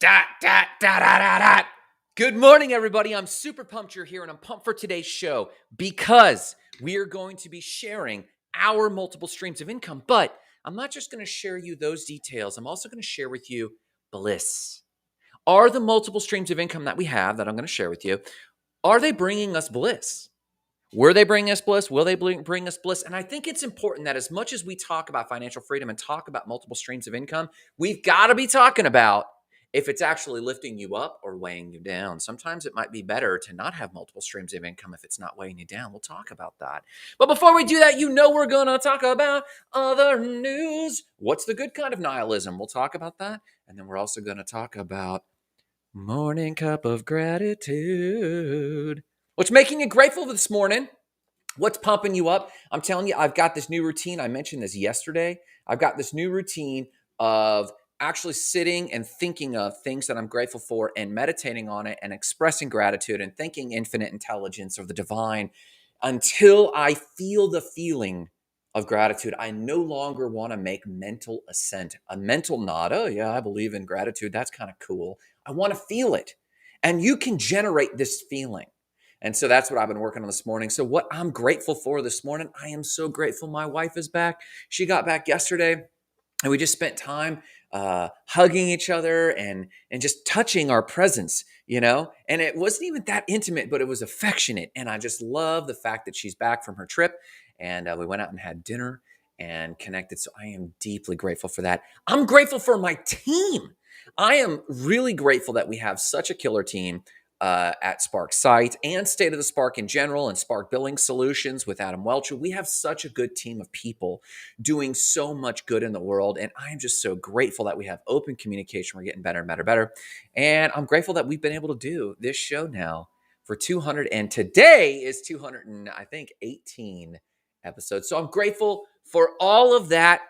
Dot, dot, dot, dot, dot, dot. Good morning, everybody. I'm super pumped you're here, and I'm pumped for today's show because we are going to be sharing our multiple streams of income. But I'm not just going to share you those details, I'm also going to share with you bliss. Are the multiple streams of income that we have that I'm going to share with you, are they bringing us bliss? Were they bringing us bliss? Will they bring us bliss? And I think it's important that as much as we talk about financial freedom and talk about multiple streams of income, we've got to be talking about if it's actually lifting you up or weighing you down. Sometimes it might be better to not have multiple streams of income if it's not weighing you down. We'll talk about that. But before we do that, we're going to talk about other news. What's the good kind of nihilism? We'll talk about that. And then we're also going to talk about morning cup of gratitude. What's making you grateful this morning? What's pumping you up? I'm telling you, I've got this new routine. I mentioned this yesterday. I've got this new routine of actually sitting and thinking of things that I'm grateful for and meditating on it and expressing gratitude and thanking infinite intelligence or the divine until I feel the feeling of gratitude. I no longer want to make mental assent, a mental nod. Oh, yeah, I believe in gratitude. That's kind of cool. I want to feel it. And you can generate this feeling. And so that's what I've been working on this morning. So what I'm grateful for this morning, I am so grateful my wife is back. She got back yesterday and we just spent time hugging each other and just touching our presence, and it wasn't even that intimate, but it was affectionate. And I just love the fact that she's back from her trip and we went out and had dinner and connected. So I am deeply grateful for that. I'm grateful for my team. I am really grateful that we have such a killer team at Spark Site and State of the Spark in general and Spark Billing Solutions with Adam Welcher. We have such a good team of people doing so much good in the world. And I'm just so grateful that we have open communication. We're getting better and better and better. And I'm grateful that we've been able to do this show now for 200. And today is 218 episodes. So I'm grateful for all of that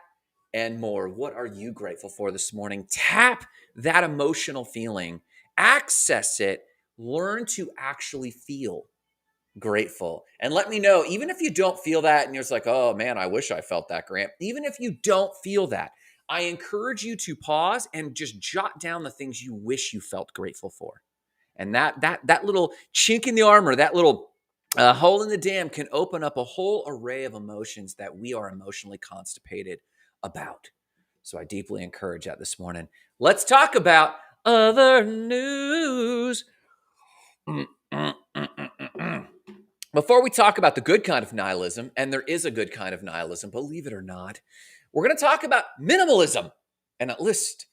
and more. What are you grateful for this morning? Tap that emotional feeling, access it. Learn to actually feel grateful. And let me know, even if you don't feel that and you're just like, oh man, I wish I felt that, Grant. Even if you don't feel that, I encourage you to pause and just jot down the things you wish you felt grateful for. And that little chink in the armor, that little hole in the dam can open up a whole array of emotions that we are emotionally constipated about. So I deeply encourage that this morning. Let's talk about other news. Before we talk about the good kind of nihilism, and there is a good kind of nihilism, believe it or not, we're going to talk about minimalism, and at least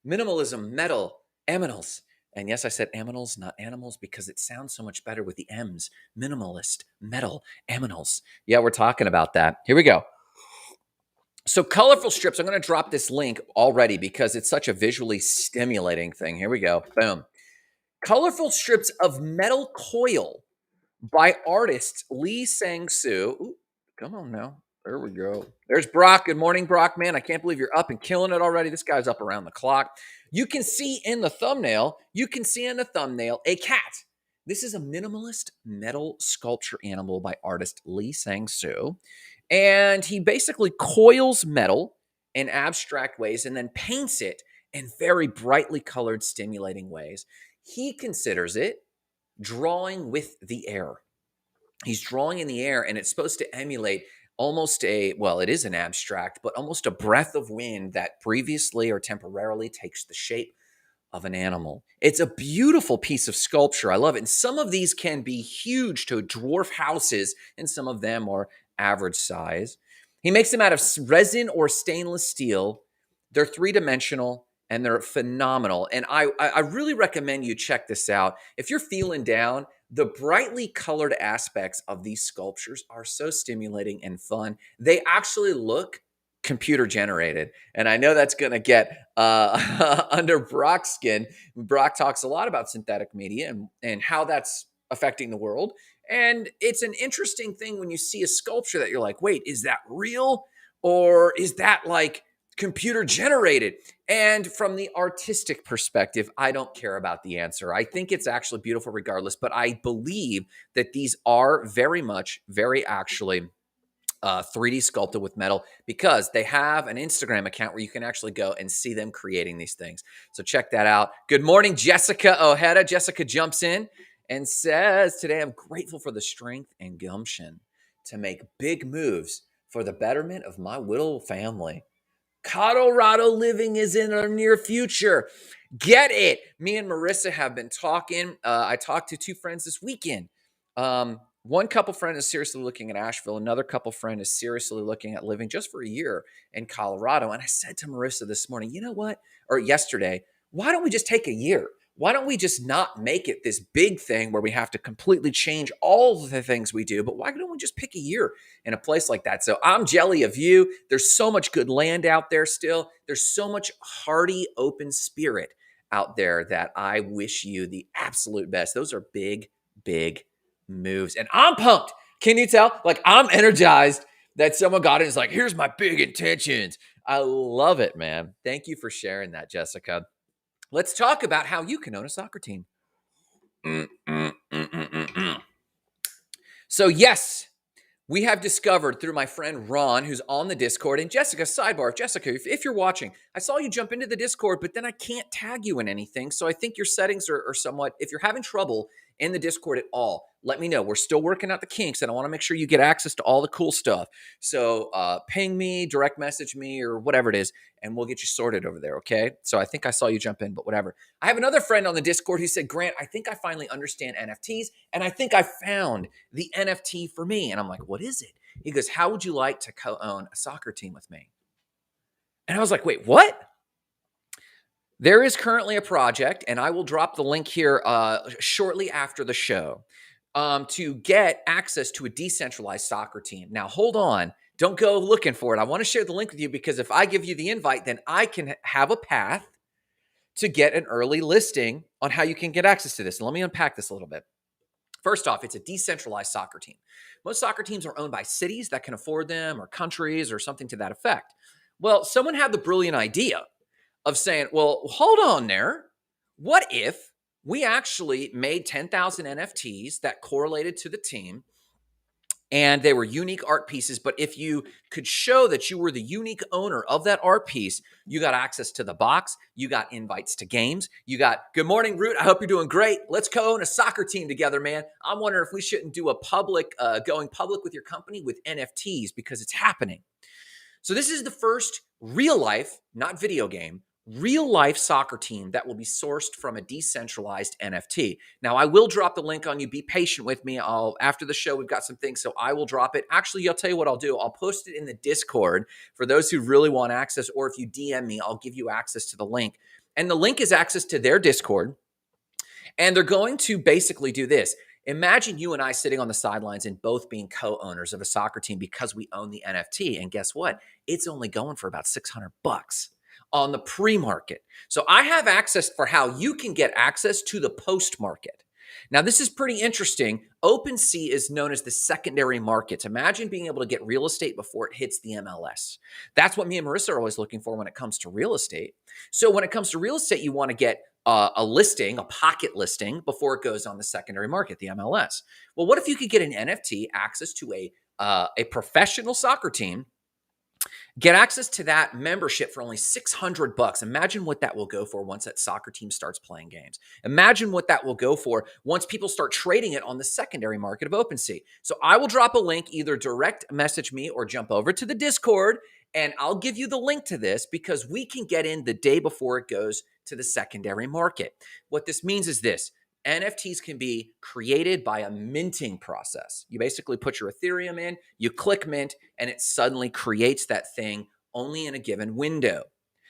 minimalism, metal, aminals. And yes, I said aminals, not animals, because it sounds so much better with the M's. Minimalist, metal, aminals. Yeah, we're talking about that. Here we go. So colorful strips, I'm going to drop this link already because it's such a visually stimulating thing. Here we go. Boom. Colorful strips of metal coil by artist Lee Sang-soo. Ooh, come on now. There we go. There's Brock. Good morning, Brock. Man, I can't believe you're up and killing it already. This guy's up around the clock. You can see in the thumbnail a cat. This is a minimalist metal sculpture animal by artist Lee Sang-soo. And he basically coils metal in abstract ways and then paints it in very brightly colored, stimulating ways. He considers it drawing with the air. He's drawing in the air, and it's supposed to emulate almost it is an abstract, but almost a breath of wind that previously or temporarily takes the shape of an animal. It's a beautiful piece of sculpture. I love it. And some of these can be huge to dwarf houses, and some of them are average size. He makes them out of resin or stainless steel. They're three-dimensional and they're phenomenal. And I really recommend you check this out. If you're feeling down, the brightly colored aspects of these sculptures are so stimulating and fun. They actually look computer generated. And I know that's going to get under Brock's skin. Brock talks a lot about synthetic media and how that's affecting the world. And it's an interesting thing when you see a sculpture that you're like, wait, is that real? Or is that like computer generated? And from the artistic perspective, I don't care about the answer. I think it's actually beautiful regardless, but I believe that these are very actually 3D sculpted with metal, because they have an Instagram account where you can actually go and see them creating these things. So check that out. Good morning, Jessica Ojeda. Jessica jumps in and says, today I'm grateful for the strength and gumption to make big moves for the betterment of my little family. Colorado living is in our near future. Get it. Me and Marissa have been talking. I talked to two friends this weekend. One couple friend is seriously looking at Asheville. Another couple friend is seriously looking at living just for a year in Colorado. And I said to Marissa this morning, you know what? Or yesterday, why don't we just take a year? Why don't we just not make it this big thing where we have to completely change all of the things we do? But why don't we just pick a year in a place like that? So I'm jelly of you. There's so much good land out there still. There's so much hearty, open spirit out there that I wish you the absolute best. Those are big, big moves. And I'm pumped. Can you tell? Like, I'm energized that someone got it and is like, here's my big intentions. I love it, man. Thank you for sharing that, Jessica. Let's talk about how you can own a soccer team. So, yes, we have discovered through my friend Ron, who's on the Discord, and Jessica, sidebar, Jessica, if you're watching, I saw you jump into the Discord, but then I can't tag you in anything. So I think your settings are somewhat, if you're having trouble in the Discord at all, let me know. We're still working out the kinks, and I want to make sure you get access to all the cool stuff. So ping me, direct message me, or whatever it is, and we'll get you sorted over there, okay? So I think I saw you jump in, but whatever. I have another friend on the Discord who said, Grant, I think I finally understand NFTs, and I think I found the NFT for me. And I'm like, what is it? He goes, how would you like to co-own a soccer team with me? And I was like, wait, what? There is currently a project, and I will drop the link here shortly after the show, to get access to a decentralized soccer team. Now, hold on. Don't go looking for it. I want to share the link with you, because if I give you the invite, then I can have a path to get an early listing on how you can get access to this. And let me unpack this a little bit. First off, it's a decentralized soccer team. Most soccer teams are owned by cities that can afford them, or countries, or something to that effect. Well, someone had the brilliant idea of saying, well, hold on there. What if we actually made 10,000 NFTs that correlated to the team, and they were unique art pieces, but if you could show that you were the unique owner of that art piece, you got access to the box, you got invites to games, you got, good morning, Root, I hope you're doing great. Let's co-own a soccer team together, man. I'm wondering if we shouldn't do a going public with your company with NFTs, because it's happening. So this is the first real life, not video game, real life soccer team that will be sourced from a decentralized NFT. Now, I will drop the link on you. Be patient with me. After the show, we've got some things, so I will drop it. Actually, I'll tell you what I'll do. I'll post it in the Discord for those who really want access, or if you DM me, I'll give you access to the link. And the link is access to their Discord. And they're going to basically do this. Imagine you and I sitting on the sidelines and both being co-owners of a soccer team because we own the NFT. And guess what? It's only going for about $600 on the pre-market. So I have access for how you can get access to the post-market. Now, this is pretty interesting. OpenSea is known as the secondary markets. Imagine being able to get real estate before it hits the MLS. That's what me and Marissa are always looking for when it comes to real estate. So when it comes to real estate, you want to get a listing, a pocket listing, before it goes on the secondary market, the MLS. Well, what if you could get an NFT access to a professional soccer team, get access to that membership for only $600? Imagine what that will go for once that soccer team starts playing games. Imagine what that will go for once people start trading it on the secondary market of OpenSea. So I will drop a link, either direct message me or jump over to the Discord, and I'll give you the link to this, because we can get in the day before it goes to the secondary market. What this means is this. NFTs can be created by a minting process. You basically put your Ethereum in, you click mint, and it suddenly creates that thing only in a given window.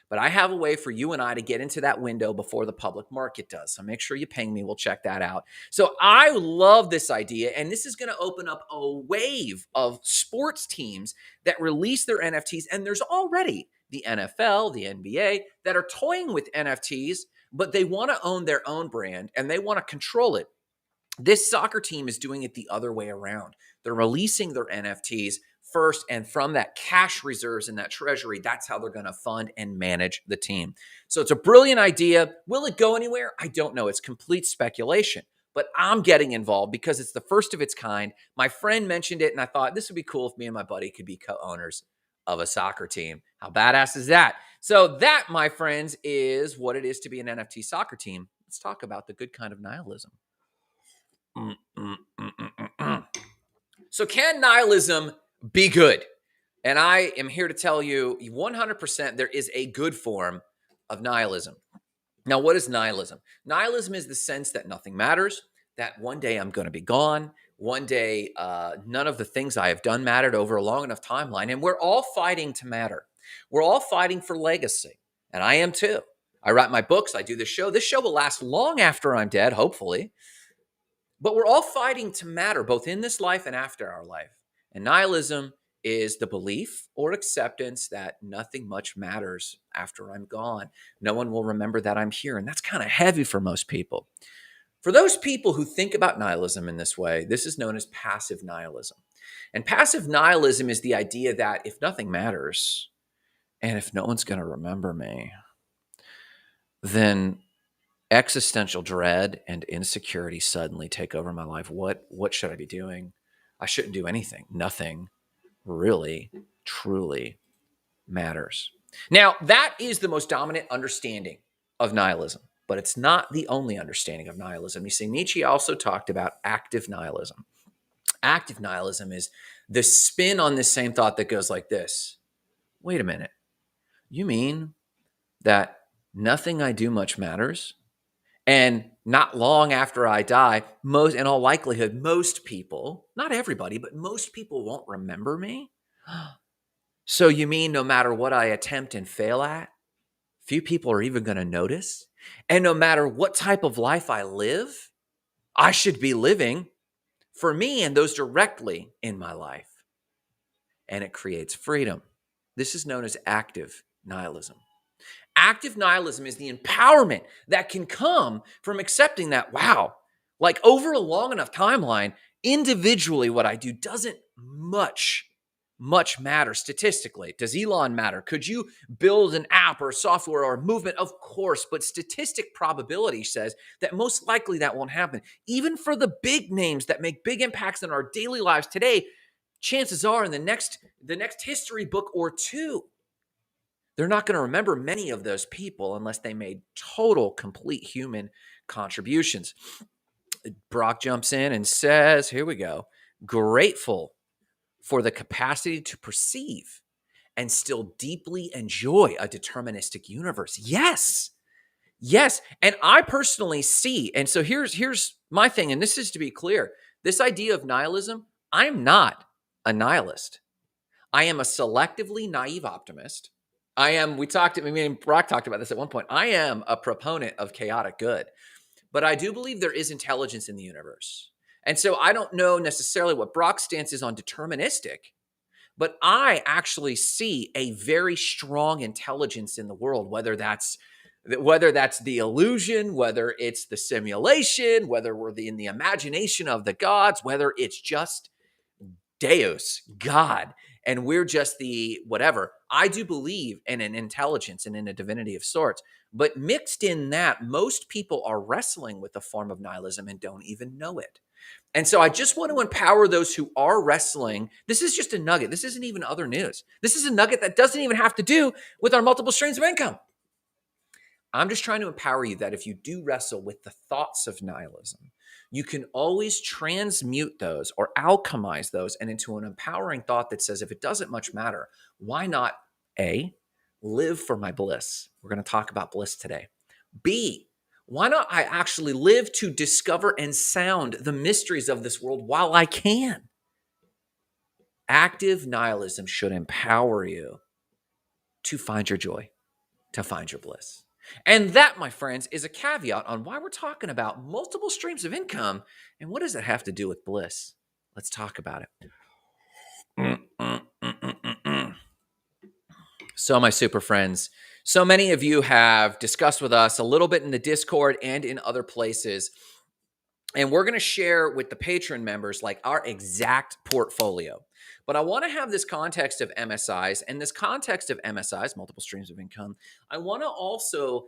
But I have a way for you and I to get into that window before the public market does. So make sure you ping me. We'll check that out. So I love this idea, and this is going to open up a wave of sports teams that release their NFTs. And there's already the NFL, the NBA, that are toying with NFTs, but they want to own their own brand and they want to control it. This soccer team is doing it the other way around. They're releasing their NFTs first, and from that cash reserves and that treasury, that's how they're going to fund and manage the team. So it's a brilliant idea. Will it go anywhere? I don't know. It's complete speculation. but I'm getting involved because it's the first of its kind. My friend mentioned it, and I thought this would be cool if me and my buddy could be co-owners of a soccer team. How badass is that? So that, my friends, is what it is to be an NFT soccer team. Let's talk about the good kind of nihilism. Mm, mm, mm, mm, mm, mm. So can nihilism be good? And I am here to tell you 100% there is a good form of nihilism. Now, what is nihilism? Nihilism is the sense that nothing matters, that one day I'm going to be gone. One day, none of the things I have done mattered over a long enough timeline. And we're all fighting to matter. We're all fighting for legacy. And I am too. I write my books. I do this show. This show will last long after I'm dead, hopefully. But we're all fighting to matter, both in this life and after our life. And nihilism is the belief or acceptance that nothing much matters after I'm gone. No one will remember that I'm here. And that's kind of heavy for most people. For those people who think about nihilism in this way, this is known as passive nihilism. And passive nihilism is the idea that if nothing matters and if no one's going to remember me, then existential dread and insecurity suddenly take over my life. What should I be doing? I shouldn't do anything. Nothing really, truly matters. Now, that is the most dominant understanding of nihilism, but it's not the only understanding of nihilism. You see, Nietzsche also talked about active nihilism. Active nihilism is the spin on this same thought that goes like this. Wait a minute. You mean that nothing I do much matters? And not long after I die, in all likelihood, most people, not everybody, but most people won't remember me? So you mean no matter what I attempt and fail at, few people are even going to notice? And no matter what type of life I live, I should be living for me and those directly in my life. And it creates freedom. This is known as active nihilism. Active nihilism is the empowerment that can come from accepting that, wow, like over a long enough timeline, individually, what I do doesn't much matter statistically. Does Elon matter? Could you build an app or software or a movement? Of course, but statistic probability says that most likely that won't happen. Even for the big names that make big impacts in our daily lives today, chances are in the next history book or two, they're not going to remember many of those people unless they made total, complete human contributions. Brock jumps in and says, here we go, grateful for the capacity to perceive and still deeply enjoy a deterministic universe. Yes. Yes. And I personally see, and so here's my thing, and this is to be clear, this idea of nihilism, I'm not a nihilist. I am a selectively naive optimist. Me and Brock talked about this at one point. I am a proponent of chaotic good, but I do believe there is intelligence in the universe. And so I don't know necessarily what Brock's stance is on deterministic, but I actually see a very strong intelligence in the world, whether that's the illusion, whether it's the simulation, whether we're in the imagination of the gods, whether it's just Deus, God, and we're just the whatever. I do believe in an intelligence and in a divinity of sorts. But mixed in that, most people are wrestling with a form of nihilism and don't even know it. And so I just want to empower those who are wrestling. This is just a nugget. This isn't even other news. This is a nugget that doesn't even have to do with our multiple streams of income. I'm just trying to empower you that if you do wrestle with the thoughts of nihilism, you can always transmute those or alchemize those and into an empowering thought that says, if it doesn't much matter, why not A, live for my bliss? We're going to talk about bliss today. B, why not I actually live to discover and sound the mysteries of this world while I can? Active nihilism should empower you to find your joy, to find your bliss. And that, my friends, is a caveat on why we're talking about multiple streams of income and what does it have to do with bliss? Let's talk about it. So, my super friends, so many of you have discussed with us a little bit in the Discord and in other places. And we're going to share with the patron members like our exact portfolio. But I want to have this context of MSIs and this context of MSIs, multiple streams of income. I want to also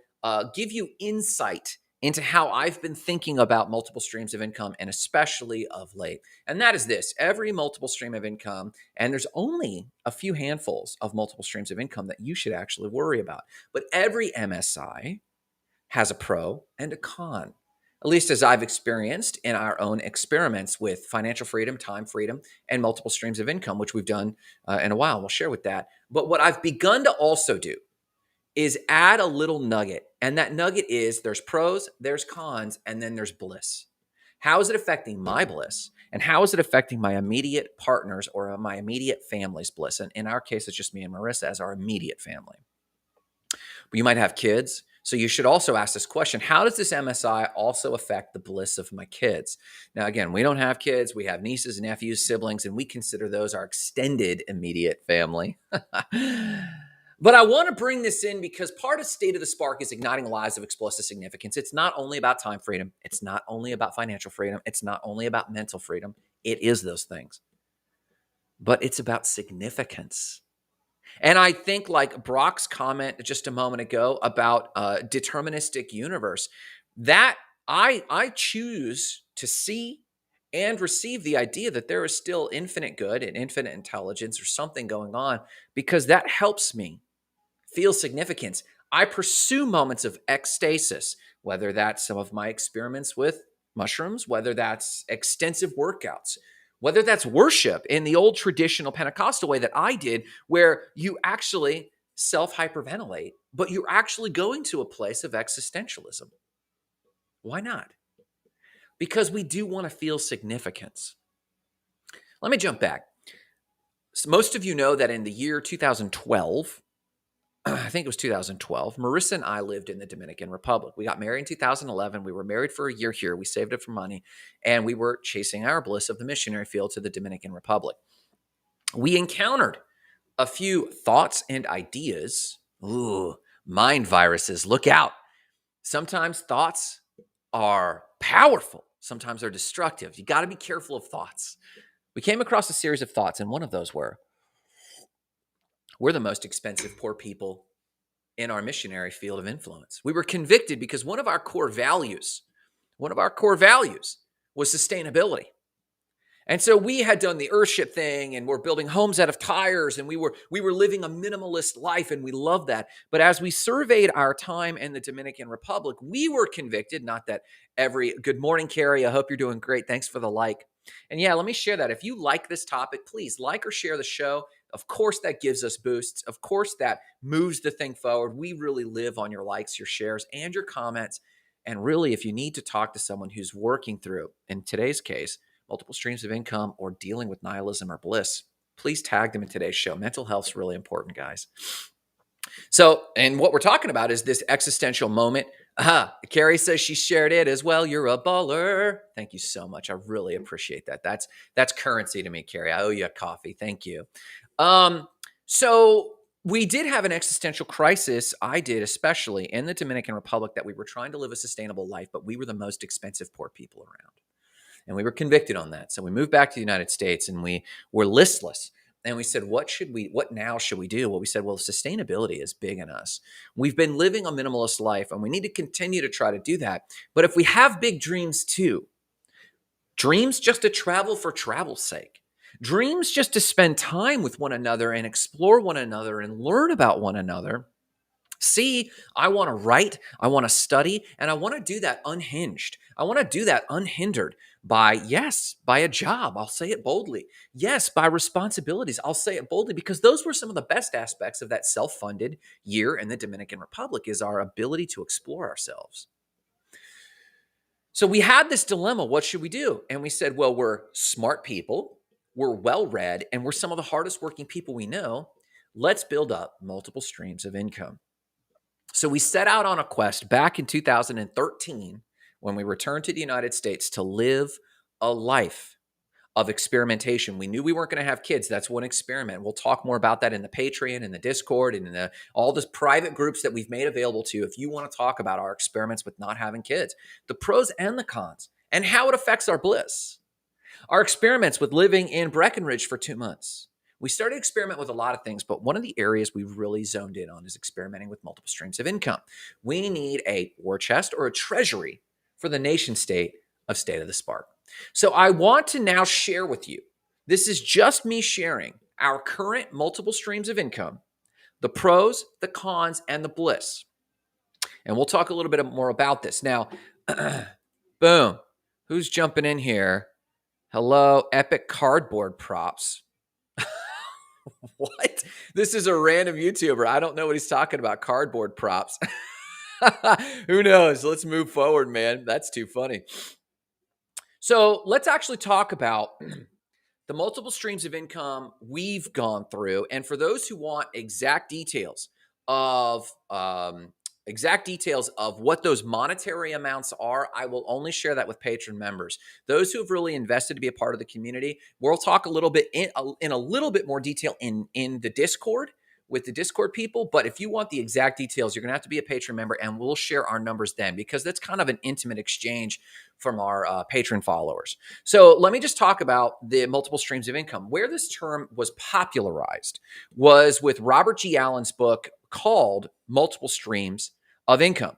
give you insight into how I've been thinking about multiple streams of income, and especially of late. And that is this: every multiple stream of income, and there's only a few handfuls of multiple streams of income that you should actually worry about, but every MSI has a pro and a con, at least as I've experienced in our own experiments with financial freedom, time freedom, and multiple streams of income, which we've done in a while. We'll share with that. But what I've begun to also do is add a little nugget. And that nugget is there's pros, there's cons, and then there's bliss. How is it affecting my bliss? And how is it affecting my immediate partners or my immediate family's bliss? And in our case, it's just me and Marissa as our immediate family. But you might have kids. So you should also ask this question: how does this MSI also affect the bliss of my kids? Now, again, we don't have kids. We have nieces, nephews, siblings, and we consider those our extended immediate family. But I want to bring this in because part of State of the Spark is igniting lives of explosive significance. It's not only about time freedom. It's not only about financial freedom. It's not only about mental freedom. It is those things. But it's about significance. And I think, like Brock's comment just a moment ago about deterministic universe, that I choose to see and receive the idea that there is still infinite good and infinite intelligence or something going on, because that helps me feel significance. I pursue moments of ecstasis, whether that's some of my experiments with mushrooms, whether that's extensive workouts, whether that's worship in the old traditional Pentecostal way that I did, where you actually self-hyperventilate, but you're actually going to a place of existentialism. Why not? Because we do want to feel significance. Let me jump back. So most of you know that in the year 2012, I think it was 2012, Marissa and I lived in the Dominican Republic. We got married in 2011. We were married for a year here. We saved up for money, and we were chasing our bliss of the missionary field to the Dominican Republic. We encountered a few thoughts and ideas. Ooh, mind viruses, look out. Sometimes thoughts are powerful. Sometimes they're destructive. You got to be careful of thoughts. We came across a series of thoughts, and one of those were, we're the most expensive poor people in our missionary field of influence. We were convicted because one of our core values was sustainability. And so we had done the earthship thing, and we're building homes out of tires, and we were living a minimalist life, and we loved that. But as we surveyed our time in the Dominican Republic, we were convicted, not that good morning, Carrie. I hope you're doing great. Thanks for the like. And yeah, let me share that. If you like this topic, please like or share the show. Of course, that gives us boosts. Of course, that moves the thing forward. We really live on your likes, your shares, and your comments. And really, if you need to talk to someone who's working through, in today's case, multiple streams of income or dealing with nihilism or bliss, please tag them in today's show. Mental health's really important, guys. So, and what we're talking about is this existential moment. Carrie says she shared it as well. You're a baller. Thank you so much. I really appreciate that. That's currency to me, Carrie. I owe you a coffee. Thank you. So we did have an existential crisis. I did, especially in the Dominican Republic, that we were trying to live a sustainable life, but we were the most expensive poor people around. And we were convicted on that. So we moved back to the United States, and we were listless. And we said, what now should we do? Well, we said, sustainability is big in us. We've been living a minimalist life, and we need to continue to try to do that. But if we have big dreams too, dreams just to travel for travel's sake, dreams just to spend time with one another and explore one another and learn about one another. See, I want to write, I want to study, and I want to do that unhinged. I want to do that unhindered by a job. I'll say it boldly. Yes, by responsibilities. I'll say it boldly, because those were some of the best aspects of that self-funded year in the Dominican Republic, is our ability to explore ourselves. So we had this dilemma. What should we do? And we said, well, we're smart people, we're well-read, and we're some of the hardest working people we know. Let's build up multiple streams of income. So we set out on a quest back in 2013 when we returned to the United States to live a life of experimentation. We knew we weren't going to have kids. That's one experiment. We'll talk more about that in the Patreon, in the Discord, and in all the private groups that we've made available to you if you want to talk about our experiments with not having kids, the pros and the cons, and how it affects our bliss. Our experiments with living in Breckenridge for 2 months, we started to experiment with a lot of things, but one of the areas we've really zoned in on is experimenting with multiple streams of income. We need a war chest or a treasury for the nation state of State of the Spark. So I want to now share with you, this is just me sharing our current multiple streams of income, the pros, the cons, and the bliss. And we'll talk a little bit more about this. Now, boom, who's jumping in here? Hello, Epic Cardboard Props. What? This is a random YouTuber. I don't know what he's talking about. Cardboard props. Who knows? Let's move forward, man. That's too funny. So let's actually talk about the multiple streams of income we've gone through. And for those who want exact details of what those monetary amounts are, I will only share that with patron members. Those who have really invested to be a part of the community, we'll talk a little bit in a little bit more detail in the Discord with the Discord people. But if you want the exact details, you're going to have to be a patron member, and we'll share our numbers then, because that's kind of an intimate exchange from our patron followers. So let me just talk about the multiple streams of income. Where this term was popularized was with Robert G. Allen's book called Multiple Streams of Income.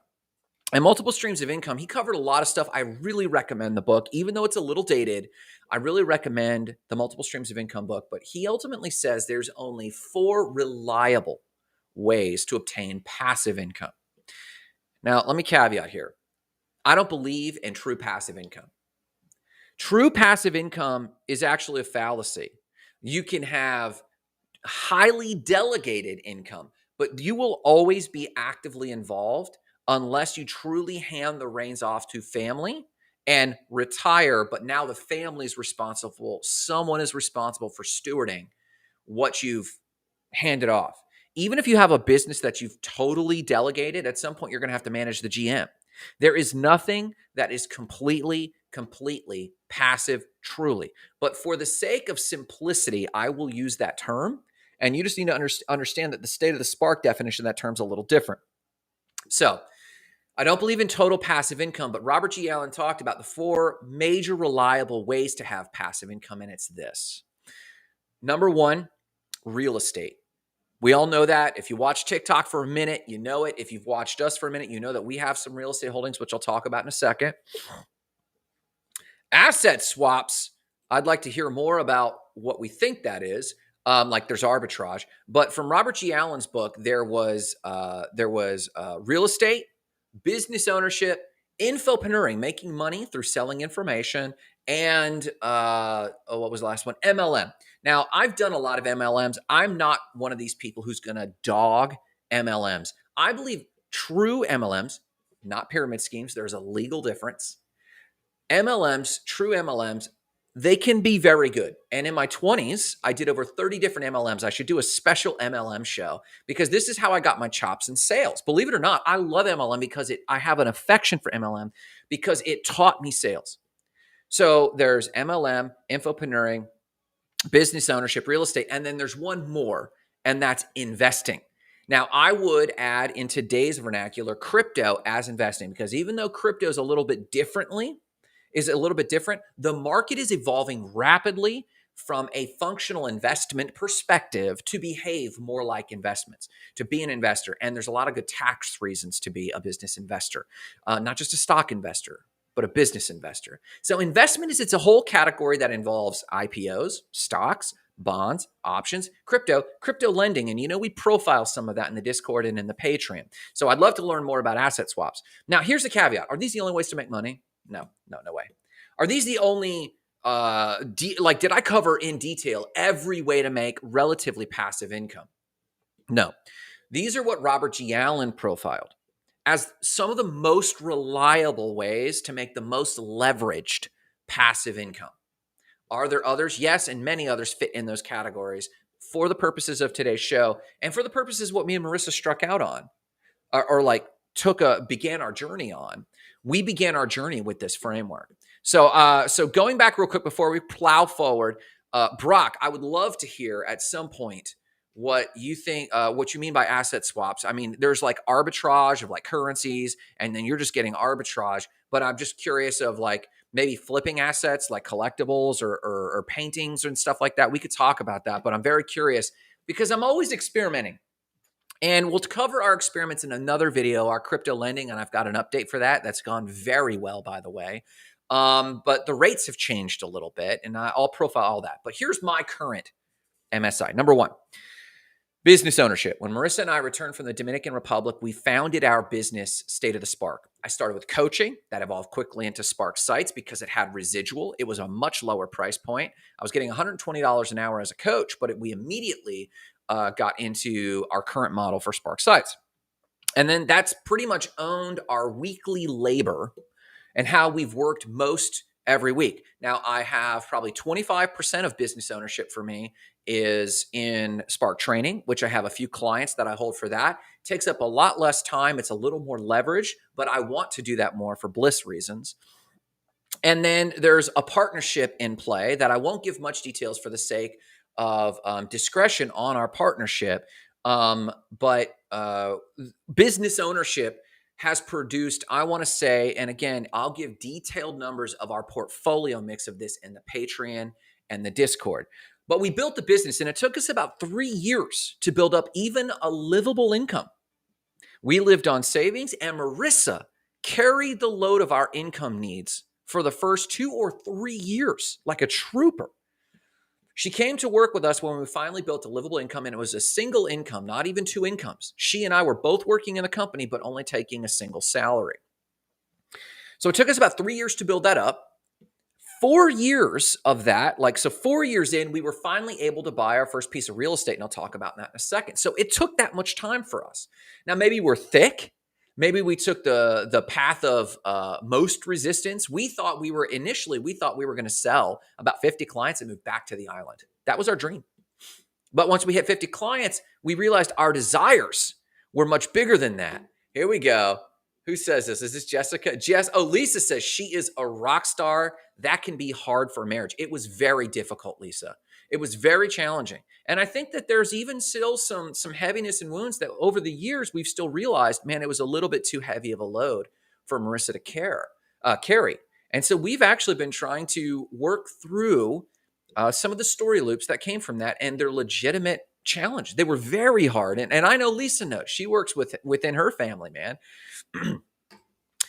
And multiple streams of income, he covered a lot of stuff. I really recommend the book, even though it's a little dated. I really recommend the multiple streams of income book, but he ultimately says there's only 4 reliable ways to obtain passive income. Now, let me caveat here. I don't believe in true passive income. True passive income is actually a fallacy. You can have highly delegated income, but you will always be actively involved unless you truly hand the reins off to family and retire. But now the family is responsible. Someone is responsible for stewarding what you've handed off. Even if you have a business that you've totally delegated, at some point you're going to have to manage the GM. There is nothing that is completely passive, truly. But for the sake of simplicity, I will use that term. And you just need to understand that the State of the Spark definition of that term is a little different. So I don't believe in total passive income, but Robert G. Allen talked about the 4 major reliable ways to have passive income, and it's this. Number 1, real estate. We all know that. If you watch TikTok for a minute, you know it. If you've watched us for a minute, you know that we have some real estate holdings, which I'll talk about in a second. Asset swaps, I'd like to hear more about what we think that is. Like there's arbitrage, but from Robert G. Allen's book, there was real estate, business ownership, infopreneuring, making money through selling information, and what was the last one? MLM. Now, I've done a lot of MLMs. I'm not one of these people who's going to dog MLMs. I believe true MLMs, not pyramid schemes, there's a legal difference. MLMs, true MLMs, they can be very good. And in my 20s, I did over 30 different MLMs. I should do a special MLM show because this is how I got my chops in sales. Believe it or not, I love MLM because I have an affection for MLM because it taught me sales. So there's MLM, infopreneuring, business ownership, real estate, and then there's one more, and that's investing. Now, I would add in today's vernacular crypto as investing because even though crypto is a little bit different, the market is evolving rapidly from a functional investment perspective to behave more like investments, to be an investor. And there's a lot of good tax reasons to be a business investor, not just a stock investor, but a business investor. So investment it's a whole category that involves IPOs, stocks, bonds, options, crypto lending. And we profile some of that in the Discord and in the Patreon. So I'd love to learn more about asset swaps. Now, here's the caveat. Are these the only ways to make money? No way. Are these the only, did I cover in detail every way to make relatively passive income? No. These are what Robert G. Allen profiled as some of the most reliable ways to make the most leveraged passive income. Are there others? Yes, and many others fit in those categories for the purposes of today's show and for the purposes what me and Marissa struck out on began our journey on. We began our journey with this framework. So going back real quick before we plow forward, Brock, I would love to hear at some point what you think, what you mean by asset swaps. I mean, there's like arbitrage of like currencies, and then you're just getting arbitrage. But I'm just curious of like maybe flipping assets like collectibles or paintings and stuff like that. We could talk about that, but I'm very curious because I'm always experimenting. And we'll cover our experiments in another video, our crypto lending, and I've got an update for that. That's gone very well, by the way. But the rates have changed a little bit, and I'll profile all that. But here's my current MSI. Number one, business ownership. When Marissa and I returned from the Dominican Republic, we founded our business, State of the Spark. I started with coaching that evolved quickly into Spark Sites because it had residual. It was a much lower price point. I was getting $120 an hour as a coach, but we immediately got into our current model for Spark Sites. And then that's pretty much owned our weekly labor and how we've worked most every week. Now, I have probably 25% of business ownership for me is in Spark training, which I have a few clients that I hold for that. It takes up a lot less time. It's a little more leverage, but I want to do that more for Bliss reasons. And then there's a partnership in play that I won't give much details for the sake of discretion on our partnership. But business ownership has produced, I want to say, and again, I'll give detailed numbers of our portfolio mix of this in the Patreon and the Discord. But we built the business, and it took us about 3 years to build up even a livable income. We lived on savings, and Marissa carried the load of our income needs for the first 2 or 3 years like a trooper. She came to work with us when we finally built a livable income, and it was a single income, not even 2 incomes. She and I were both working in the company, but only taking a single salary. So it took us about 3 years to build that up. 4 years of that, 4 years in, we were finally able to buy our first piece of real estate, and I'll talk about that in a second. So it took that much time for us. Now, maybe we're thick. Maybe we took the path of most resistance. We thought we were going to sell about 50 clients and move back to the island. That was our dream. But once we hit 50 clients, we realized our desires were much bigger than that. Here we go. Who says this? Is this Jessica? Lisa says she is a rock star. That can be hard for marriage. It was very difficult, Lisa. It was very challenging. And I think that there's even still some heaviness and wounds that over the years we've still realized, man, it was a little bit too heavy of a load for Marissa to carry. And so we've actually been trying to work through some of the story loops that came from that, and they're legitimate challenge. They were very hard. And I know Lisa knows. She works within her family, man.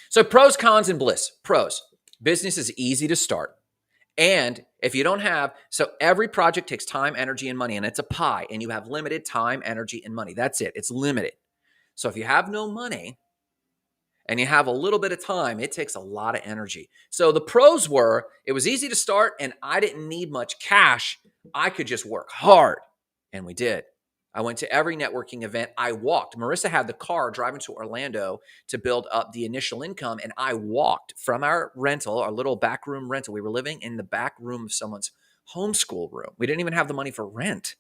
So pros, cons, and bliss. Pros. Business is easy to start. And if you don't have, so every project takes time, energy, and money, and it's a pie, and you have limited time, energy, and money. That's it. It's limited. So if you have no money and you have a little bit of time, it takes a lot of energy. So the pros were, it was easy to start, and I didn't need much cash. I could just work hard, and we did. I went to every networking event. I walked. Marissa had the car driving to Orlando to build up the initial income, and I walked from our rental, our little back room rental. We were living in the back room of someone's homeschool room. We didn't even have the money for rent.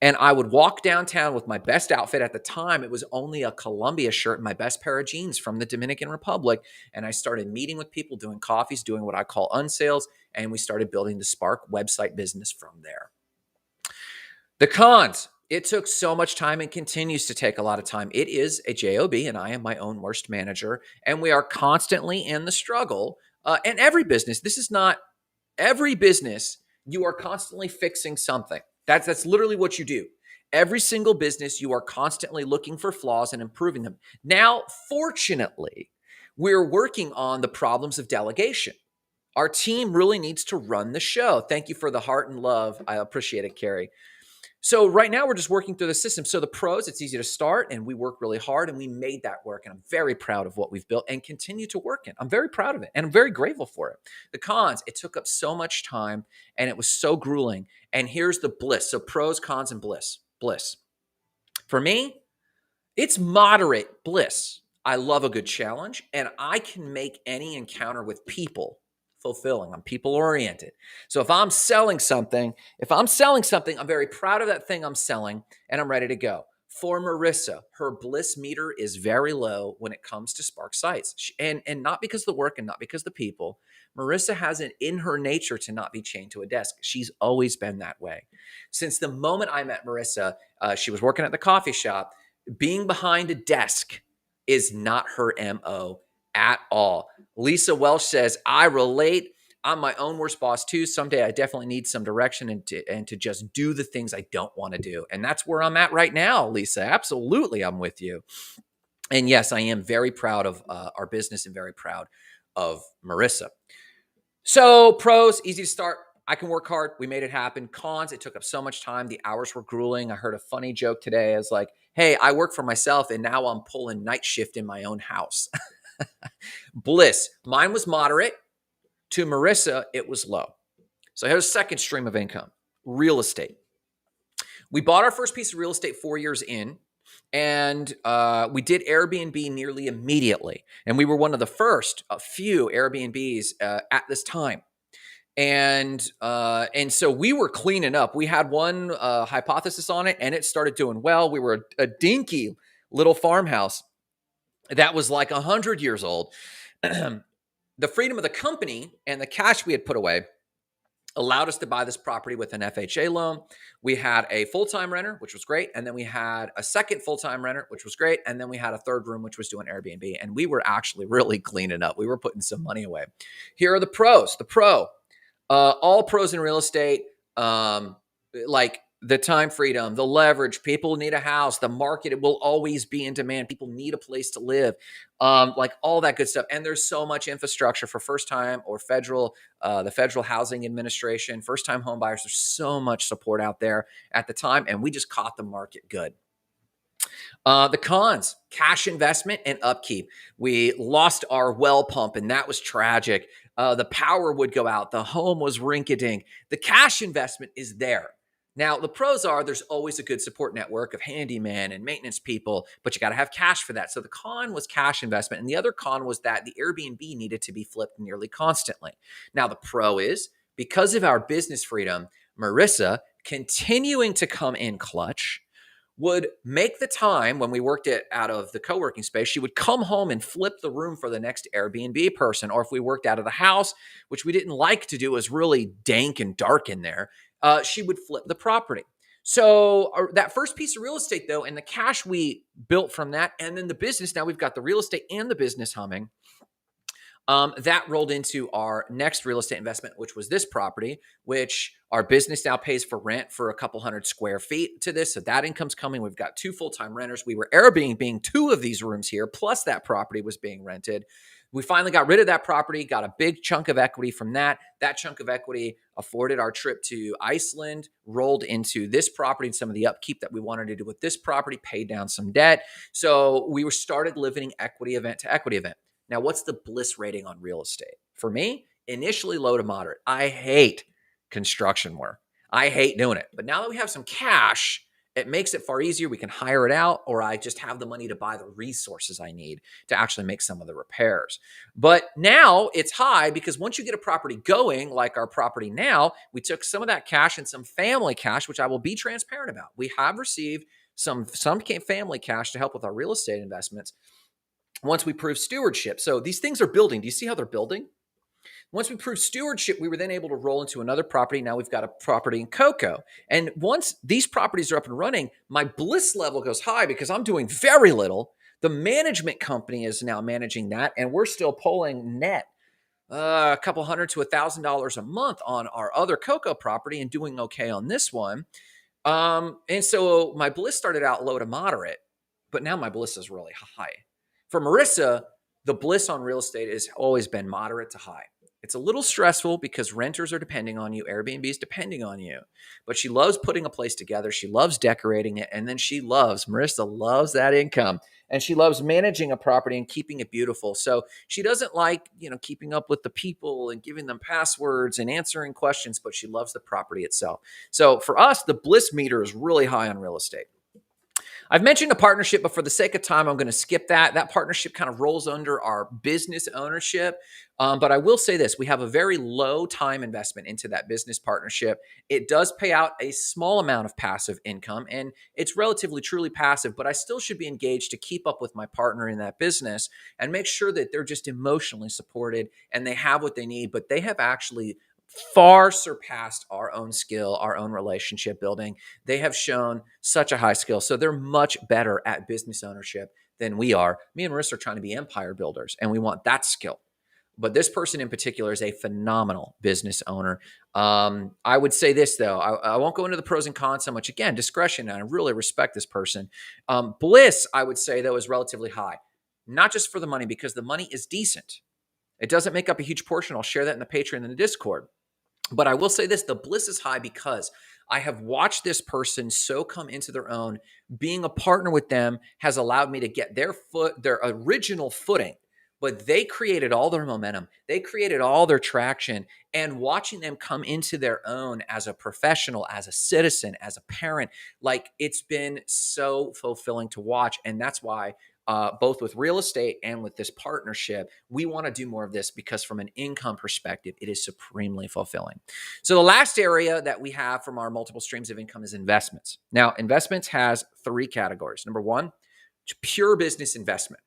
And I would walk downtown with my best outfit at the time. It was only a Columbia shirt and my best pair of jeans from the Dominican Republic. And I started meeting with people, doing coffees, doing what I call unsales, and we started building the Spark website business from there. The cons. It took so much time and continues to take a lot of time. It is a job, and I am my own worst manager, and we are constantly in the struggle. And every business, every business, you are constantly fixing something. That's literally what you do. Every single business, you are constantly looking for flaws and improving them. Now, fortunately, we're working on the problems of delegation. Our team really needs to run the show. Thank you for the heart and love. I appreciate it, Carrie. So right now we're just working through the system. So the pros, it's easy to start, and we work really hard, and we made that work. And I'm very proud of what we've built and continue to work in. I'm very proud of it, and I'm very grateful for it. The cons, it took up so much time, and it was so grueling. And here's the bliss. So pros, cons, and bliss. Bliss. For me, it's moderate bliss. I love a good challenge, and I can make any encounter with people fulfilling. I'm people oriented. So if I'm selling something, I'm very proud of that thing I'm selling, and I'm ready to go. For Marissa, her bliss meter is very low when it comes to spark sites. And not because of the work and not because of the people. Marissa has it in her nature to not be chained to a desk. She's always been that way. Since the moment I met Marissa, she was working at the coffee shop. Being behind a desk is not her MO at all. Lisa Welsh says, I relate. I'm my own worst boss too. Someday I definitely need some direction and to just do the things I don't want to do. And that's where I'm at right now, Lisa. Absolutely, I'm with you. And yes, I am very proud of our business and very proud of Marissa. So pros, easy to start. I can work hard. We made it happen. Cons, it took up so much time. The hours were grueling. I heard a funny joke today. I was like, hey, I work for myself and now I'm pulling night shift in my own house. Bliss, mine was moderate. To Marissa, it was low. So here's a second stream of income, real estate. We bought our first piece of real estate 4 years in, and we did Airbnb nearly immediately. And we were one of the first few Airbnbs at this time. And so we were cleaning up. We had one hypothesis on it, and it started doing well. We were a dinky little farmhouse that was like 100 years old. The freedom of the company and the cash we had put away allowed us to buy this property with an FHA loan. We had a full-time renter, which was great. And then we had a second full-time renter, which was great. And then we had a third room, which was doing Airbnb. And we were actually really cleaning up. We were putting some money away. Here are the pros. The pro, all pros in real estate, like the time freedom, the leverage, people need a house, the market, it will always be in demand. People need a place to live, like all that good stuff. And there's so much infrastructure for first time or the Federal Housing Administration, first time home buyers. There's so much support out there at the time. And we just caught the market good. The cons, cash investment and upkeep. We lost our well pump and that was tragic. The power would go out. The home was rink-a-dink. The cash investment is there. Now, the pros are there's always a good support network of handyman and maintenance people, but you got to have cash for that. So the con was cash investment. And the other con was that the Airbnb needed to be flipped nearly constantly. Now, the pro is because of our business freedom, Marissa continuing to come in clutch would make the time when we worked it out of the co-working space, she would come home and flip the room for the next Airbnb person. Or if we worked out of the house, which we didn't like to do, was really dank and dark in there, she would flip the property. So that first piece of real estate though, and the cash we built from that, and then the business, now we've got the real estate and the business humming. That rolled into our next real estate investment, which was this property, which our business now pays for rent for a couple hundred square feet to this. So that income's coming. We've got 2 full-time renters. We were Airbnb 2 of these rooms here, plus that property was being rented. We finally got rid of that property, got a big chunk of equity from that. That chunk of equity afforded our trip to Iceland, rolled into this property and some of the upkeep that we wanted to do with this property, paid down some debt. So we started living equity event to equity event. Now, what's the bliss rating on real estate? For me, initially low to moderate. I hate construction work. I hate doing it. But now that we have some cash, it makes it far easier. We can hire it out, or I just have the money to buy the resources I need to actually make some of the repairs. But now it's high because once you get a property going, like our property now, we took some of that cash and some family cash, which I will be transparent about. We have received some family cash to help with our real estate investments once we prove stewardship. So these things are building. Do you see how they're building? Once we proved stewardship, we were then able to roll into another property. Now we've got a property in Cocoa. And once these properties are up and running, my bliss level goes high because I'm doing very little. The management company is now managing that, and we're still pulling net a couple $100 to $1,000 a month on our other Cocoa property and doing okay on this one. And so my bliss started out low to moderate, but now my bliss is really high. For Marissa, the bliss on real estate has always been moderate to high. It's a little stressful because renters are depending on you. Airbnb is depending on you. But she loves putting a place together. She loves decorating it. And then Marissa loves that income. And she loves managing a property and keeping it beautiful. So she doesn't like, keeping up with the people and giving them passwords and answering questions, but she loves the property itself. So for us, the bliss meter is really high on real estate. I've mentioned a partnership, but for the sake of time, I'm going to skip that. That partnership kind of rolls under our business ownership. But I will say this, we have a very low time investment into that business partnership. It does pay out a small amount of passive income, and it's relatively truly passive, but I still should be engaged to keep up with my partner in that business and make sure that they're just emotionally supported and they have what they need. But they have actually far surpassed our own skill, our own relationship building. They have shown such a high skill. So they're much better at business ownership than we are. Me and Marissa are trying to be empire builders, and we want that skill. But this person in particular is a phenomenal business owner. I would say this, though. I won't go into the pros and cons so much. Again, discretion, and I really respect this person. Bliss, I would say, though, is relatively high. Not just for the money, because the money is decent. It doesn't make up a huge portion. I'll share that in the Patreon and the Discord. But I will say this, the bliss is high because I have watched this person so come into their own. Being a partner with them has allowed me to get their original footing. But they created all their momentum. They created all their traction. And watching them come into their own as a professional, as a citizen, as a parent, like it's been so fulfilling to watch. And that's why both with real estate and with this partnership, we want to do more of this because from an income perspective, it is supremely fulfilling. So the last area that we have from our multiple streams of income is investments. Now, investments has three categories. Number one, pure business investment.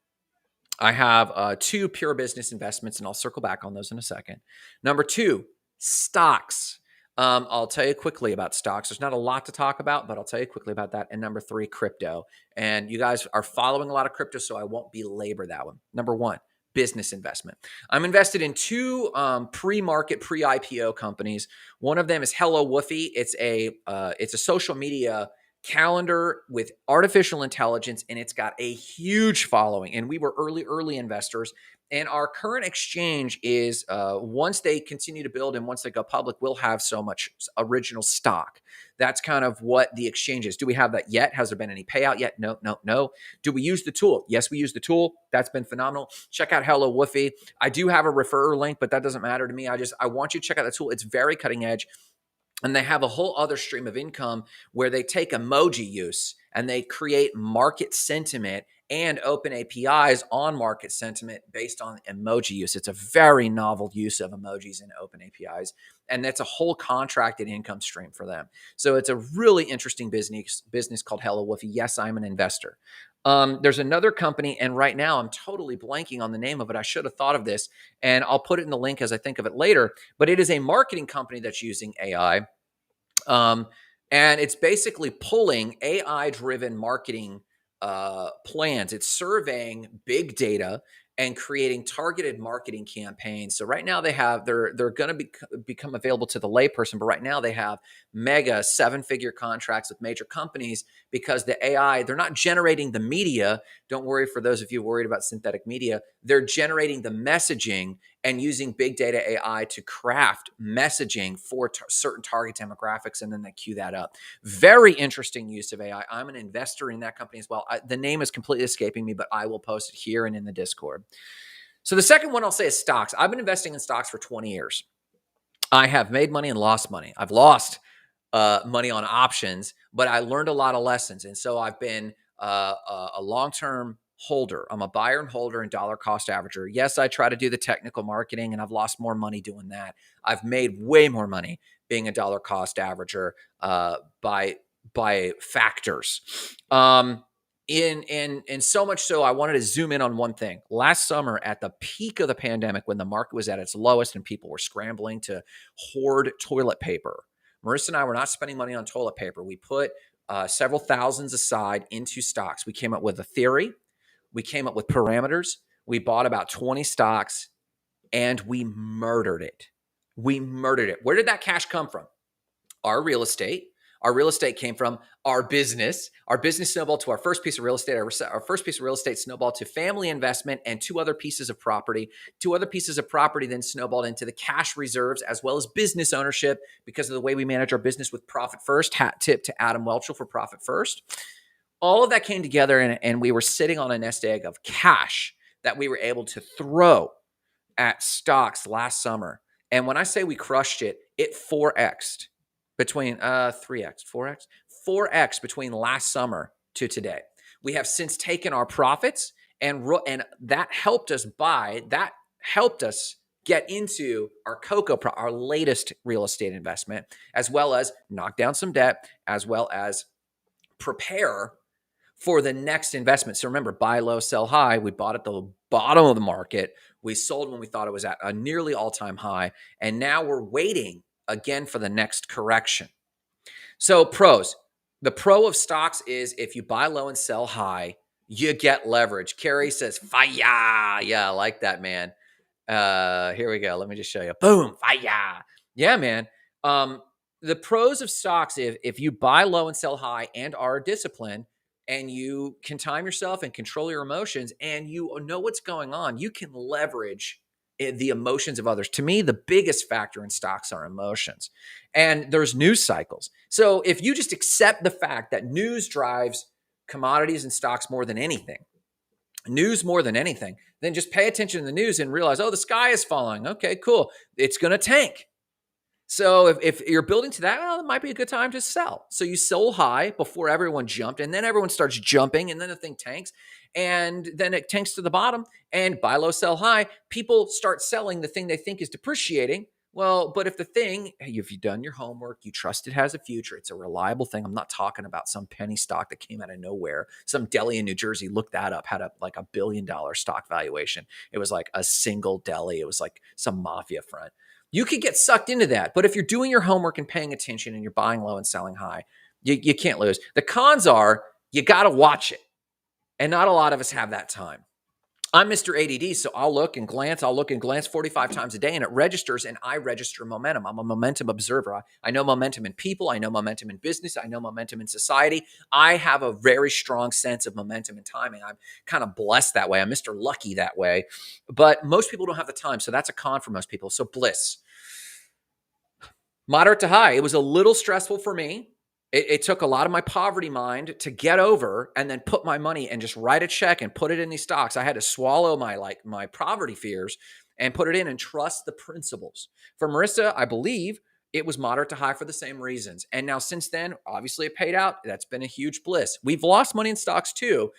I have two pure business investments, and I'll circle back on those in a second. Number two, stocks. I'll tell you quickly about stocks. There's not a lot to talk about, but I'll tell you quickly about that. And number three, crypto. And you guys are following a lot of crypto, so I won't belabor that one. Number one, business investment. I'm invested in two pre-market, pre-IPO companies. One of them is Hello Woofy. It's a social media calendar with artificial intelligence, and it's got a huge following. And we were early investors. And our current exchange is once they continue to build and once they go public, we'll have so much original stock. That's kind of what the exchange is. Do we have that yet? Has there been any payout yet? No, no, no. Do we use the tool? Yes, we use the tool. That's been phenomenal. Check out Hello Woofy. I do have a referrer link, but that doesn't matter to me. I want you to check out the tool. It's very cutting edge. And they have a whole other stream of income where they take emoji use and they create market sentiment and open APIs on market sentiment based on emoji use. It's a very novel use of emojis in open APIs. And that's a whole contracted income stream for them. So it's a really interesting business called Hello Woofy. Yes, I'm an investor. There's another company, and right now I'm totally blanking on the name of it. I should have thought of this, and I'll put it in the link as I think of it later. But it is a marketing company that's using AI, and it's basically pulling AI-driven marketing plans. It's surveying big data and creating targeted marketing campaigns. So right now they're going to become available to the layperson, but right now they have mega seven-figure contracts with major companies because the AI, they're not generating the media. Don't worry for those of you worried about synthetic media. They're generating the messaging and using big data AI to craft messaging for certain target demographics, and then they queue that up. Very interesting use of AI. I'm an investor in that company as well. The name is completely escaping me, but I will post it here and in the Discord. So the second one I'll say is stocks. I've been investing in stocks for 20 years. I have made money and lost money. I've lost money on options, but I learned a lot of lessons. And so I've been a long-term holder. I'm a buyer and holder and dollar cost averager. Yes, I try to do the technical marketing, and I've lost more money doing that. I've made way more money being a dollar cost averager by factors. And so much so, I wanted to zoom in on one thing. Last summer, at the peak of the pandemic, when the market was at its lowest and people were scrambling to hoard toilet paper, Marissa and I were not spending money on toilet paper. We put several thousands aside into stocks. We came up with a theory. We came up with parameters. We bought about 20 stocks, and we murdered it. We murdered it. Where did that cash come from? Our real estate. Our real estate came from our business. Our business snowballed to our first piece of real estate. Our first piece of real estate snowballed to family investment and two other pieces of property. Two other pieces of property then snowballed into the cash reserves as well as business ownership because of the way we manage our business with Profit First. Hat tip to Adam Welchel for Profit First. All of that came together, and we were sitting on a nest egg of cash that we were able to throw at stocks last summer. And when I say we crushed it, it 4x'd between 3x, 4x between last summer to today. We have since taken our profits and that helped us get into our our latest real estate investment, as well as knock down some debt, as well as prepare for the next investment. So remember, buy low, sell high. We bought at the bottom of the market. We sold when we thought it was at a nearly all-time high. And now we're waiting again for the next correction. So pros. The pro of stocks is if you buy low and sell high, you get leverage. Carrie says, fire. Yeah, I like that, man. Here we go. Let me just show you. Boom, fire. Yeah, man. The pros of stocks, if you buy low and sell high and are disciplined, and you can time yourself and control your emotions, and you know what's going on, you can leverage the emotions of others. To me, the biggest factor in stocks are emotions. And there's news cycles. So if you just accept the fact that news drives commodities and stocks more than anything, then just pay attention to the news and realize, oh, the sky is falling. Okay, cool. It's going to tank. So if you're building to that, well, it might be a good time to sell. So you sell high before everyone jumped, and then everyone starts jumping, and then the thing tanks, and then it tanks to the bottom, and buy low, sell high. People start selling the thing they think is depreciating. Well, but if you've done your homework, you trust it has a future, it's a reliable thing. I'm not talking about some penny stock that came out of nowhere. Some deli in New Jersey, look that up, had like $1 billion stock valuation. It was like a single deli. It was like some mafia front. You could get sucked into that. But if you're doing your homework and paying attention and you're buying low and selling high, you can't lose. The cons are you got to watch it. And not a lot of us have that time. I'm Mr. ADD, so I'll look and glance 45 times a day, and it registers, and I register momentum. I'm a momentum observer. I know momentum in people. I know momentum in business. I know momentum in society. I have a very strong sense of momentum and timing. I'm kind of blessed that way. I'm Mr. Lucky that way. But most people don't have the time, so that's a con for most people. So Bliss. Moderate to high. It was a little stressful for me. It took a lot of my poverty mind to get over and then put my money and just write a check and put it in these stocks. I had to swallow my poverty fears and put it in and trust the principles. For Marissa, I believe it was moderate to high for the same reasons. And now since then, obviously it paid out. That's been a huge bliss. We've lost money in stocks too,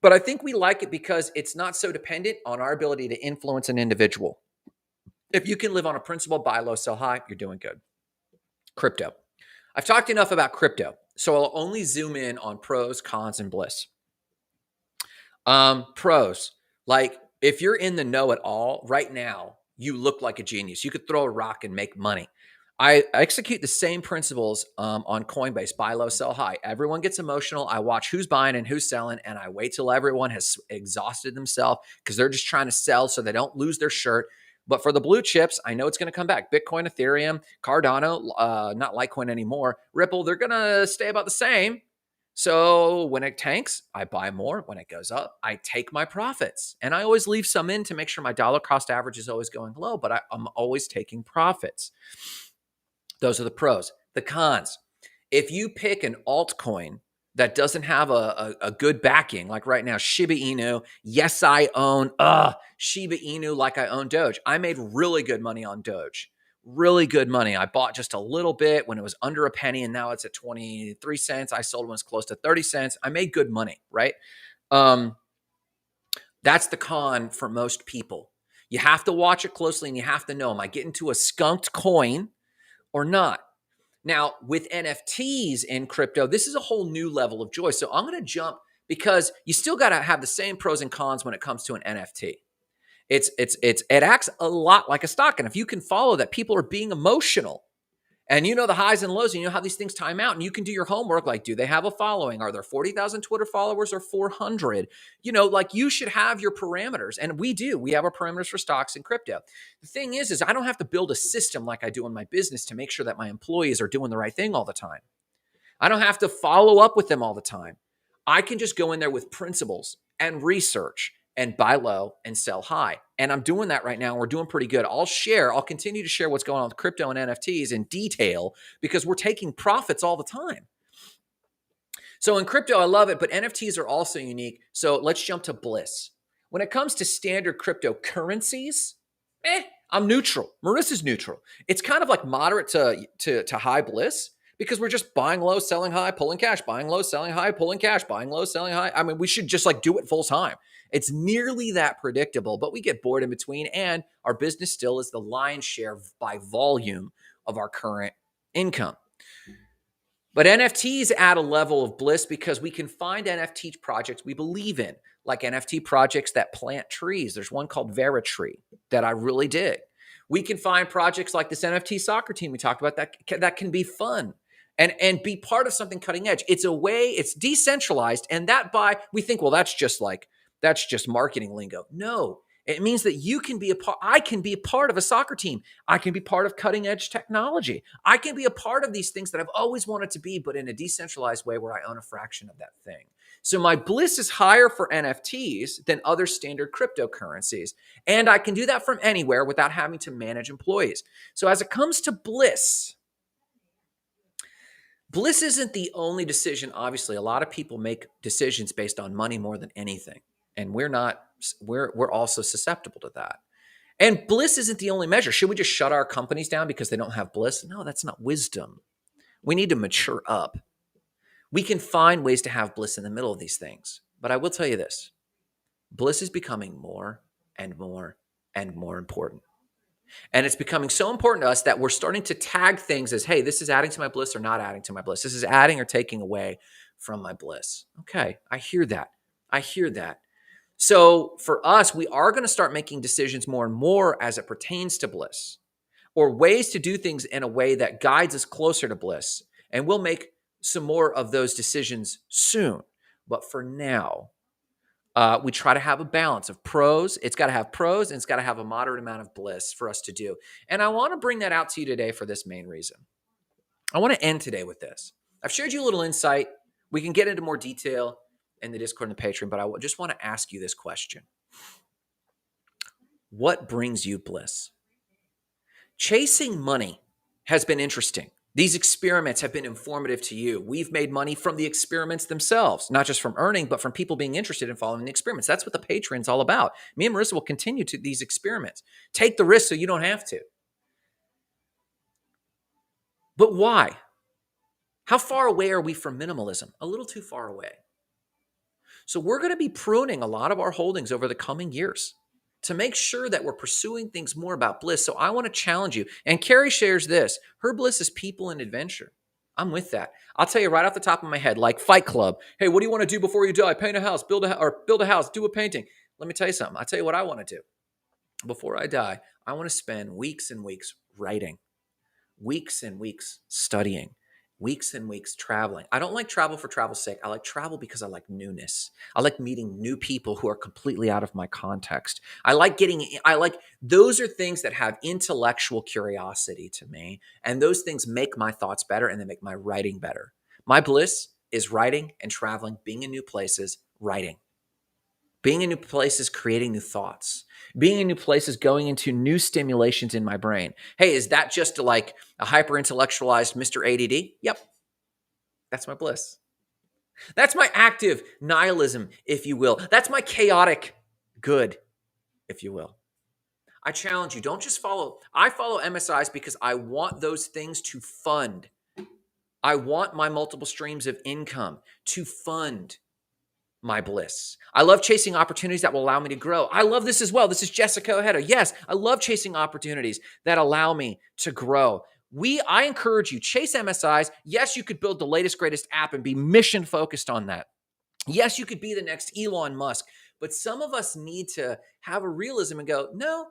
but I think we like it because it's not so dependent on our ability to influence an individual. If you can live on a principle, buy low, sell high, you're doing good. Crypto. I've talked enough about crypto, so I'll only zoom in on pros, cons, and bliss. Pros, like if you're in the know at all right now, you look like a genius. You could throw a rock and make money. I execute the same principles on Coinbase, buy low, sell high. Everyone gets emotional. I watch who's buying and who's selling, and I wait till everyone has exhausted themselves because they're just trying to sell so they don't lose their shirt. But for the blue chips, I know it's going to come back. Bitcoin, Ethereum, Cardano, not Litecoin anymore. Ripple, they're going to stay about the same. So when it tanks, I buy more. When it goes up, I take my profits. And I always leave some in to make sure my dollar cost average is always going low, but I'm always taking profits. Those are the pros. The cons. If you pick an altcoin that doesn't have a good backing, like right now, Shiba Inu. Yes, I own Shiba Inu like I own Doge. I made really good money on Doge. Really good money. I bought just a little bit when it was under a penny, and now it's at 23 cents. I sold when it's close to 30 cents. I made good money, right? That's the con for most people. You have to watch it closely, and you have to know, am I getting to a skunked coin or not? Now, with NFTs in crypto, this is a whole new level of joy. So I'm going to jump because you still got to have the same pros and cons when it comes to an NFT. It acts a lot like a stock. And if you can follow that, people are being emotional. And you know the highs and lows, and you know how these things time out, and you can do your homework. Like, do they have a following? Are there 40,000 Twitter followers or 400? You know, like you should have your parameters. And we do. We have our parameters for stocks and crypto. The thing is I don't have to build a system like I do in my business to make sure that my employees are doing the right thing all the time. I don't have to follow up with them all the time. I can just go in there with principles and research and buy low and sell high. And I'm doing that right now. We're doing pretty good. I'll continue to share what's going on with crypto and NFTs in detail because we're taking profits all the time. So in crypto, I love it, but NFTs are also unique. So let's jump to Bliss. When it comes to standard cryptocurrencies, I'm neutral. Marissa's neutral. It's kind of like moderate to high Bliss, because we're just buying low, selling high, pulling cash, buying low, selling high, pulling cash, buying low, selling high. I mean, we should just like do it full time. It's nearly that predictable, but we get bored in between. And our business still is the lion's share by volume of our current income. But NFTs add a level of bliss because we can find NFT projects we believe in, like NFT projects that plant trees. There's one called Veritree that I really dig. We can find projects like this NFT soccer team we talked about that can be fun and be part of something cutting edge. It's a way, it's decentralized, and we think, well, that's just marketing lingo. No, it means that you can be a part, I can be a part of a soccer team. I can be part of cutting edge technology. I can be a part of these things that I've always wanted to be, but in a decentralized way where I own a fraction of that thing. So my bliss is higher for NFTs than other standard cryptocurrencies. And I can do that from anywhere without having to manage employees. So as it comes to bliss, bliss isn't the only decision. Obviously, a lot of people make decisions based on money more than anything. And we're also susceptible to that. And bliss isn't the only measure. Should we just shut our companies down because they don't have bliss? No, that's not wisdom. We need to mature up. We can find ways to have bliss in the middle of these things. But I will tell you this, bliss is becoming more and more and more important. And it's becoming so important to us that we're starting to tag things as, hey, this is adding to my bliss or not adding to my bliss. This is adding or taking away from my bliss. Okay, I hear that. So for us, we are going to start making decisions more and more as it pertains to bliss, or ways to do things in a way that guides us closer to bliss. And we'll make some more of those decisions soon. But for now, we try to have a balance of pros. It's got to have pros and it's got to have a moderate amount of bliss for us to do. And I want to bring that out to you today for this main reason. I want to end today with this. I've shared you a little insight. We can get into more detail in the Discord and the Patreon, but I just want to ask you this question. What brings you bliss? Chasing money has been interesting. These experiments have been informative to you. We've made money from the experiments themselves, not just from earning, but from people being interested in following the experiments. That's what the Patreon's all about. Me and Marissa will continue to these experiments. Take the risk so you don't have to. But why? How far away are we from minimalism? A little too far away. So we're going to be pruning a lot of our holdings over the coming years to make sure that we're pursuing things more about bliss. So I want to challenge you. And Carrie shares this. Her bliss is people and adventure. I'm with that. I'll tell you right off the top of my head, like Fight Club. Hey, what do you want to do before you die? Paint a house, build a house, do a painting. Let me tell you something. I'll tell you what I want to do. Before I die, I want to spend weeks and weeks writing, weeks and weeks studying, weeks and weeks traveling. I don't like travel for travel's sake. I like travel because I like newness. I like meeting new people who are completely out of my context. Those are things that have intellectual curiosity to me. And those things make my thoughts better and they make my writing better. My bliss is writing and traveling, being in new places, writing. Being in new places, creating new thoughts. Being in new places, going into new stimulations in my brain. Hey, is that just like a hyper-intellectualized Mr. ADD? Yep. That's my bliss. That's my active nihilism, if you will. That's my chaotic good, if you will. I challenge you, don't just follow. I follow MSIs because I want those things to fund. I want my multiple streams of income to fund my bliss. I love chasing opportunities that will allow me to grow. I love this as well. This is Jessica Ojeda. Yes, I love chasing opportunities that allow me to grow. I encourage you, chase MSIs. Yes, you could build the latest, greatest app and be mission focused on that. Yes, you could be the next Elon Musk, but some of us need to have a realism and go, no,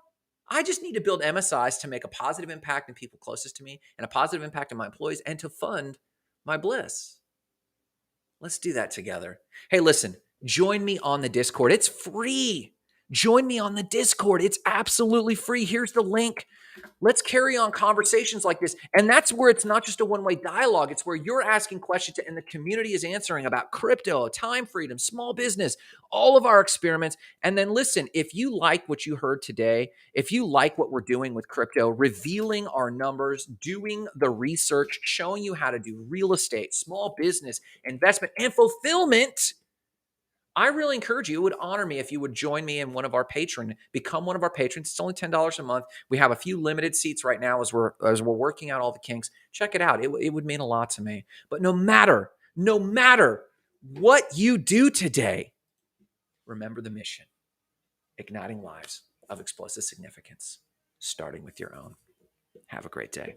I just need to build MSIs to make a positive impact on people closest to me and a positive impact on my employees and to fund my bliss. Let's do that together. Hey, listen, join me on the Discord. It's free. Join me on the Discord. It's absolutely free. Here's the link. Let's carry on conversations like this. And that's where it's not just a one-way dialogue. It's where you're asking questions and the community is answering about crypto, time freedom, small business, all of our experiments. And then listen, if you like what you heard today, if you like what we're doing with crypto, revealing our numbers, doing the research, showing you how to do real estate, small business, investment, and fulfillment, I really encourage you. It would honor me if you would join me in become one of our patrons. It's only $10 a month. We have a few limited seats right now as we're working out all the kinks. Check it out. It would mean a lot to me. But no matter what you do today, remember the mission: igniting lives of explosive significance, starting with your own. Have a great day.